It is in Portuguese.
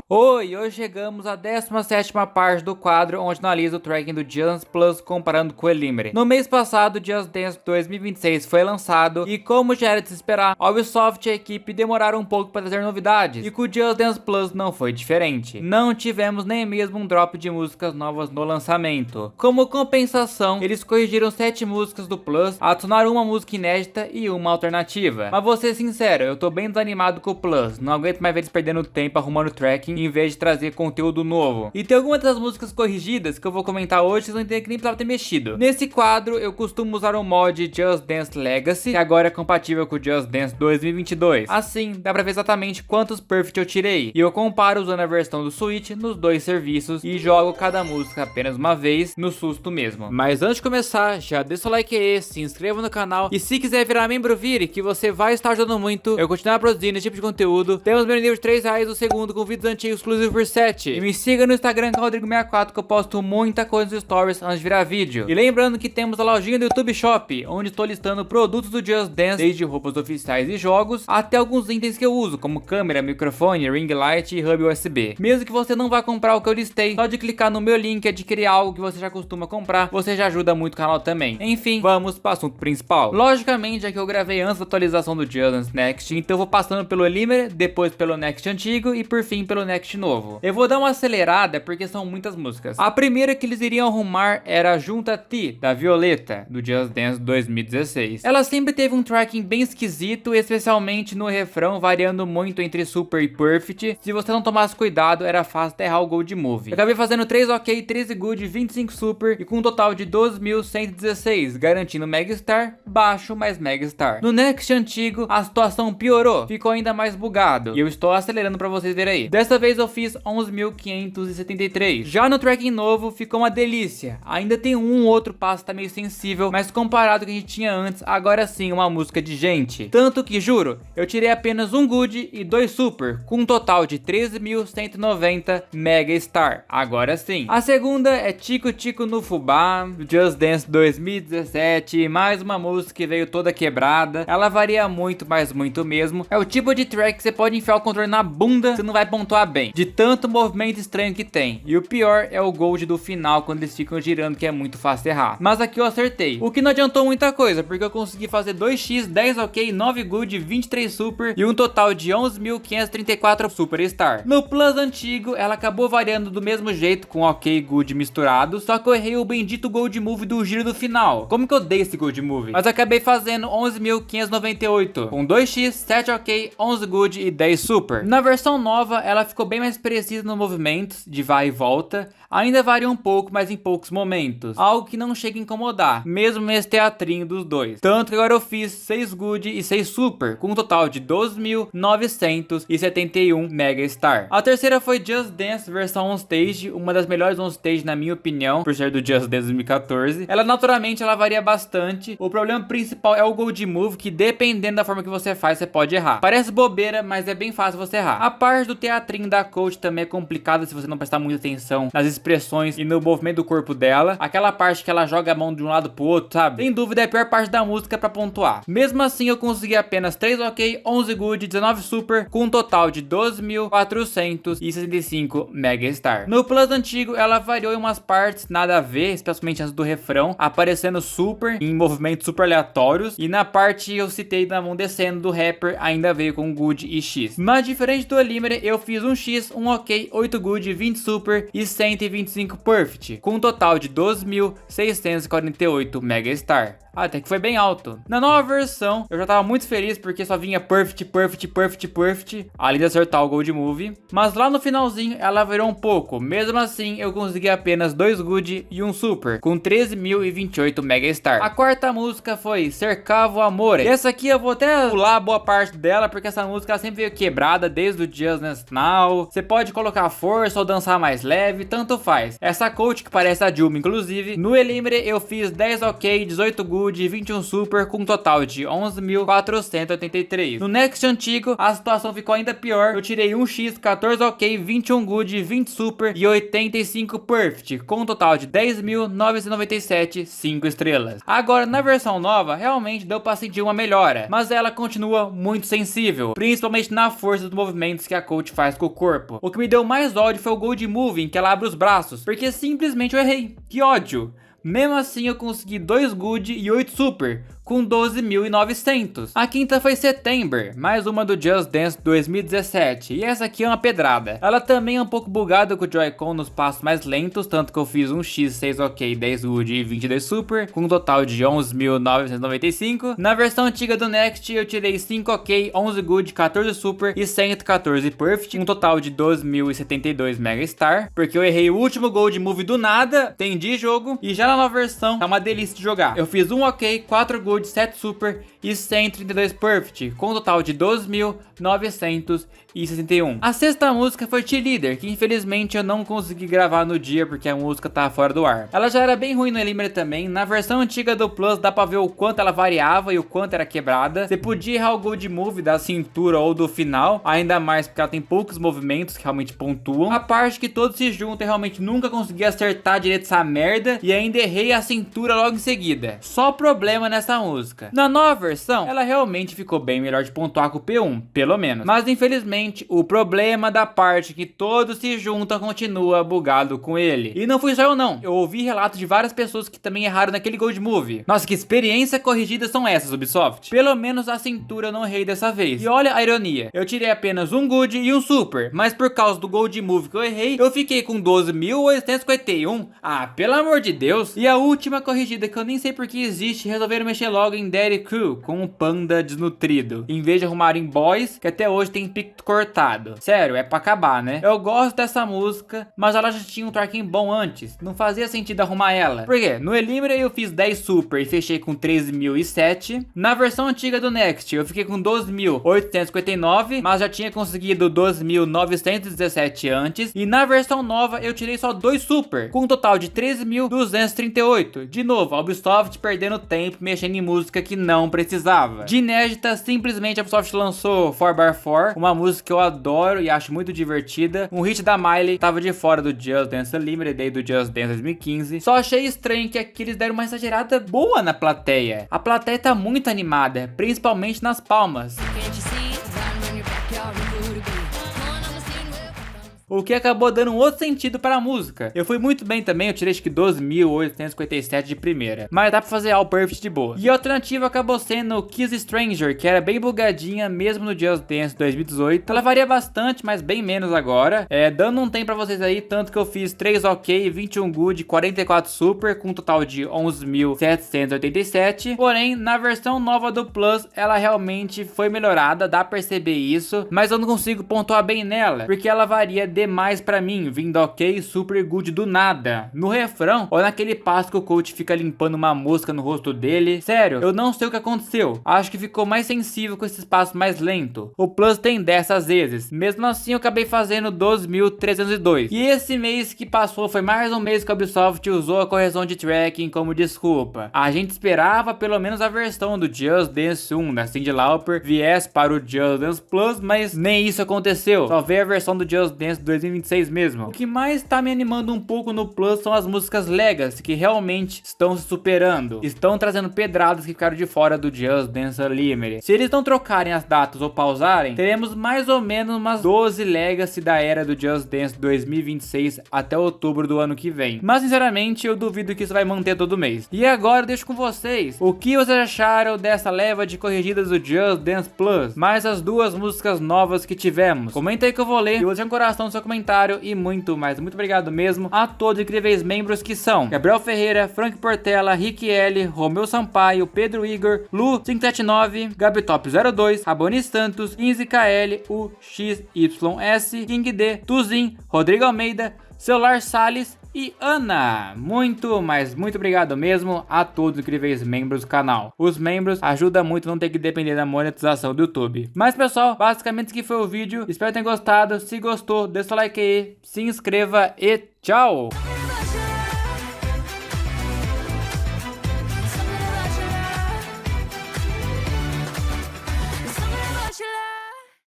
Oi, hoje chegamos à 17ª parte do quadro onde analiso o tracking do Just Dance Plus comparando com o Elimere. No mês passado, o Just Dance 2026 foi lançado e, como já era de se esperar, a Ubisoft e a equipe demoraram um pouco para trazer novidades, e com o Just Dance Plus não foi diferente. Não tivemos nem mesmo um drop de músicas novas no lançamento. Como compensação, eles corrigiram 7 músicas do Plus, adicionaram uma música inédita e uma alternativa. Mas vou ser sincero, eu tô bem desanimado com o Plus, não aguento mais ver eles perdendo tempo arrumando tracking em vez de trazer conteúdo novo. E tem algumas das músicas corrigidas que eu vou comentar hoje, vocês vão entender que nem precisava ter mexido. Nesse quadro, eu costumo usar o mod Just Dance Legacy, que agora é compatível com o Just Dance 2022. Assim, dá pra ver exatamente quantos Perfect eu tirei. E eu comparo usando a versão do Switch nos dois serviços e jogo cada música apenas uma vez, no susto mesmo. Mas antes de começar, já deixa o like aí, se inscreva no canal e se quiser virar membro Vire, que você vai estar ajudando muito eu continuar produzindo esse tipo de conteúdo. Temos meu nível de R$3 o segundo com vídeos antigos exclusivo por 7. E me siga no Instagram, que é Rodrigo64, que eu posto muita coisa nos stories antes de virar vídeo. E lembrando que temos a lojinha do YouTube Shop, onde estou listando produtos do Just Dance, desde roupas oficiais e jogos, até alguns itens que eu uso, como câmera, microfone, ring light e hub USB. Mesmo que você não vá comprar o que eu listei, só de clicar no meu link e adquirir algo que você já costuma comprar, você já ajuda muito o canal também. Enfim, vamos para o assunto principal. Logicamente, já que eu gravei antes da atualização do Just Dance Next, então eu vou passando pelo Elimere, depois pelo Next antigo e por fim pelo Next novo. Eu vou dar uma acelerada porque são muitas músicas. A primeira que eles iriam arrumar era a Junta Ti, da Violeta, do Just Dance 2016. Ela sempre teve um tracking bem esquisito, especialmente no refrão, variando muito entre Super e Perfect. Se você não tomasse cuidado, era fácil até errar o Gold Move. Eu acabei fazendo 3 ok, 13 good, 25 super e com um total de 12.116, garantindo Mega Star, baixo mais Mega Star. No Next antigo, a situação piorou, ficou ainda mais bugado, e eu estou acelerando pra vocês verem aí. Dessa vez eu fiz 11.573. Já no tracking novo ficou uma delícia. Ainda tem um outro passo que tá meio sensível, mas comparado com o que a gente tinha antes, agora sim uma música de gente. Tanto que, juro, eu tirei apenas um good e 2 super, com um total de 13.190 Mega Star. Agora sim. A segunda é Tico Tico no Fubá, do Just Dance 2017, mais uma música que veio toda quebrada. Ela varia muito, mas muito mesmo. É o tipo de track que você pode enfiar o controle na bunda, você não vai pontuar bem, de tanto movimento estranho que tem. E o pior é o gold do final, quando eles ficam girando, que é muito fácil errar. Mas aqui eu acertei, o que não adiantou muita coisa, porque eu consegui fazer 2x, 10 ok, 9 good, 23 super e um total de 11.534 super star. No Plus antigo, ela acabou variando do mesmo jeito, com ok e good misturados, só que eu errei o bendito gold move do giro do final. Como que eu dei esse gold move? Mas acabei fazendo 11.598, com 2x, 7 ok, 11 good e 10 super. Na versão nova, ela ficou bem mais precisa nos movimentos de vai e volta, ainda varia um pouco, mas em poucos momentos, algo que não chega a incomodar, mesmo nesse teatrinho dos dois. Tanto que agora eu fiz 6 good e 6 super, com um total de 12.971 Mega Star. A terceira foi Just Dance versão on stage, uma das melhores on stage na minha opinião, por ser do Just Dance 2014. Ela naturalmente ela varia bastante, o problema principal é o Gold Move, que dependendo da forma que você faz, você pode errar. Parece bobeira, mas é bem fácil você errar. A parte do teatrinho da coach também é complicada se você não prestar muita atenção nas expressões e no movimento do corpo dela. Aquela parte que ela joga a mão de um lado pro outro, sabe? Sem dúvida é a pior parte da música pra pontuar. Mesmo assim eu consegui apenas 3 ok, 11 good, 19 super, com um total de 12.465 Mega Star. No Plus antigo ela variou em umas partes nada a ver, especialmente antes do refrão, aparecendo super em movimentos super aleatórios, e na parte eu citei da mão descendo do rapper ainda veio com good e X. Mas diferente do Elimere, eu fiz um X, um ok, 8 good, 20 super e 125 perfect, com um total de 12.648 Mega Star. Até que foi bem alto. Na nova versão, eu já tava muito feliz porque só vinha perfect, perfect, perfect, perfect, além de acertar o Gold Move. Mas lá no finalzinho, ela virou um pouco. Mesmo assim, eu consegui apenas 2 good e um super, com 13.028 Mega Star. A quarta música foi Cercavo Amore. E essa aqui eu vou até pular boa parte dela, porque essa música ela sempre veio quebrada desde o Just Dance Now. Você pode colocar força ou dançar mais leve, tanto faz. Essa coach que parece a Dilma, inclusive. No Elimere eu fiz 10 ok, 18 good Good e 21 Super com um total de 11.483. No Next antigo, a situação ficou ainda pior. Eu tirei 1x, 14 OK, 21 Good, 20 Super e 85 Perfect, com um total de 10.997, 5 estrelas. Agora, na versão nova, realmente deu pra sentir uma melhora, mas ela continua muito sensível, principalmente na força dos movimentos que a coach faz com o corpo. O que me deu mais ódio foi o Gold Move, em que ela abre os braços, porque simplesmente eu errei. Que ódio! Mesmo assim eu consegui 2 Good e 8 Super, com 12.900. A quinta foi September, mais uma do Just Dance 2017, e essa aqui é uma pedrada. Ela também é um pouco bugada com o Joy-Con nos passos mais lentos, tanto que eu fiz 1x, 6 OK, 10 Good e 22 Super, com um total de 11.995. Na versão antiga do Next eu tirei 5 OK, 11 Good, 14 Super e 114 Perfect, um total de 12.072 Mega Star, porque eu errei o último Gold Move do nada, entendi jogo, e já na nova versão tá uma delícia de jogar. Eu fiz 1 OK, 4 Good, 7 Super e 132 Perfect, com um total de 12.961. A sexta música foi Cheerleader, que infelizmente eu não consegui gravar no dia porque a música tá fora do ar. Ela já era bem ruim no Eliminar também. Na versão antiga do Plus dá pra ver o quanto ela variava e o quanto era quebrada. Você podia errar o Gold Move da cintura ou do final, ainda mais porque ela tem poucos movimentos que realmente pontuam. A parte que todos se juntam, eu realmente nunca consegui acertar direito essa merda e ainda errei a cintura logo em seguida. Só problema nessa música. Na nova versão, ela realmente ficou bem melhor de pontuar com o P1, pelo menos. Mas infelizmente, o problema da parte que todos se juntam continua bugado com ele. E não fui só eu não. Eu ouvi relatos de várias pessoas que também erraram naquele Gold Move. Nossa, que experiência corrigida são essas, Ubisoft? Pelo menos a cintura eu não errei dessa vez. E olha a ironia. Eu tirei apenas um Good e um Super, mas por causa do Gold Move que eu errei, eu fiquei com 12.851. Ah, pelo amor de Deus. E a última corrigida que eu nem sei porque existe, resolveram mexer logo em Daddy Cool com um panda desnutrido, em vez de arrumarem Boys, que até hoje tem pico cortado. Sério, é pra acabar, né? Eu gosto dessa música, mas ela já tinha um tracking bom antes, não fazia sentido arrumar ela. Por quê? No Eliminar eu fiz 10 Super e fechei com 13.007. Na versão antiga do Next eu fiquei com 12.859, mas já tinha conseguido 12.917 antes. E na versão nova eu tirei só 2 Super, com um total de 13.238. De novo, a Ubisoft perdendo tempo mexendo em música que não precisava. De inédita, simplesmente a Ubisoft lançou 4x4, uma música que eu adoro e acho muito divertida. Um hit da Miley, tava de fora do Just Dance Unlimited, do Just Dance 2015. Só achei estranho que aqui eles deram uma exagerada boa na plateia. A plateia tá muito animada, principalmente nas palmas. O que acabou dando um outro sentido para a música. Eu fui muito bem também, eu tirei acho que 12.857 de primeira, mas dá pra fazer All Perfect de boa. E a alternativa acabou sendo Kiss Stranger, que era bem bugadinha mesmo no Just Dance 2018. Ela varia bastante, mas bem menos agora. Dando um tempo pra vocês aí, tanto que eu fiz 3 OK, 21 Good, 44 Super, com um total de 11.787. Porém, na versão nova do Plus, ela realmente foi melhorada, dá pra perceber isso, mas eu não consigo pontuar bem nela, porque ela varia demais pra mim, vindo OK, Super Good do nada. No refrão, ou naquele passo que o coach fica limpando uma mosca no rosto dele. Sério, eu não sei o que aconteceu. Acho que ficou mais sensível com esse passo mais lento. O Plus tem 10 às vezes. Mesmo assim, eu acabei fazendo 12.302. E esse mês que passou foi mais um mês que a Ubisoft usou a correção de tracking como desculpa. A gente esperava pelo menos a versão do Just Dance 1 da Cyndi Lauper viesse para o Just Dance Plus, mas nem isso aconteceu. Só veio a versão do Just Dance 2026 mesmo. O que mais tá me animando um pouco no Plus são as músicas Legacy, que realmente estão se superando. Estão trazendo pedradas que ficaram de fora do Just Dance Unlimited. Se eles não trocarem as datas ou pausarem, teremos mais ou menos umas 12 Legacy da era do Just Dance 2026 até outubro do ano que vem. Mas sinceramente eu duvido que isso vai manter todo mês. E agora eu deixo com vocês o que vocês acharam dessa leva de corrigidas do Just Dance Plus, mais as duas músicas novas que tivemos. Comenta aí que eu vou ler e vou deixar um coração no seu comentário e muito mais. Muito obrigado mesmo a todos os incríveis membros que são Gabriel Ferreira, Frank Portela, Rick L, Romeu Sampaio, Pedro Igor, Lu 579, Gabitop02, Raboni Santos, 15KL, UXYS, King D, Tuzin, Rodrigo Almeida, Celular Salles e Ana. Muito, mas muito obrigado mesmo a todos os incríveis membros do canal. Os membros ajudam muito, não ter que depender da monetização do YouTube. Mas pessoal, basicamente esse aqui foi o vídeo. Espero que tenham gostado. Se gostou, deixa o like aí, se inscreva e tchau!